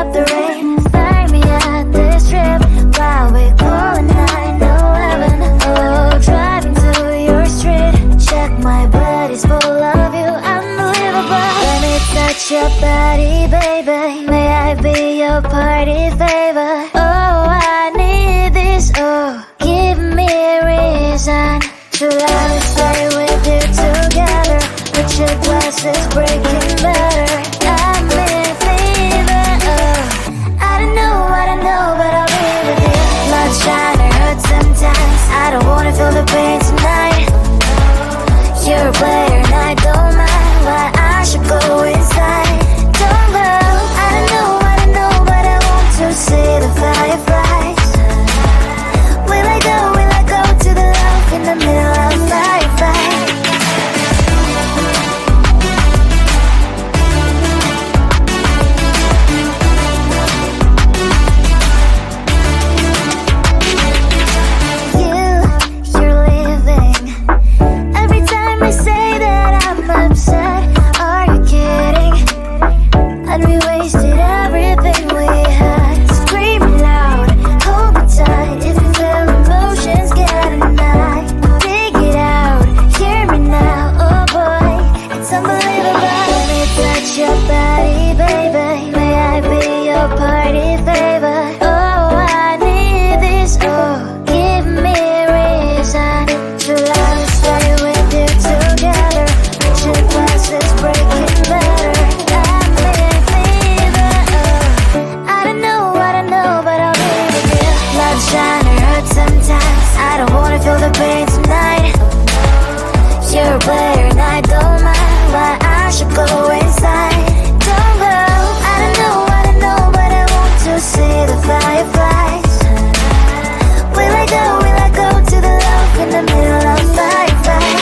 stop the rain. Find me at this trip while we calling 911. Oh, driving to your street, check my body's full of you, unbelievable. Let me touch your body, baby. May I be your party favor? Oh, I need this. Oh, give me a reason to let me stay with you together. Put your glasses breaking better. I'm in fever. Oh, I don't know what I know, but I'll be with you. Blood shine, it hurts sometimes. I don't wanna feel the pain tonight. You're a player and I don't mind why I should go inside. Don't go. I don't know what I know, but I want to see the fireflies. Will I go to the love in the middle of firefight? You're leaving. Every time I say that I'm upset, are you kidding? And we wasted everything we had. Screaming loud, hold me tight. If you feel emotions getting high, dig it out, hear me now. Oh boy, it's unbelievable. Let me touch your body, baby. May I be your party favor? Oh, I need this. Oh, give me a reason to let me stay with you together. Put your glasses breaking better. I'm in fever. Oh, I don't know what I know, but I'll be with you. Love shine, it hurts sometimes. I don't wanna feel the pain tonight. You're a player and I don't mind why I should go inside. Don't go. I don't know what I know, but I want to see the fireflies. Will I go to the love in the middle of firefight?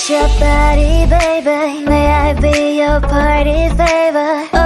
your body, baby. May I be your party favor?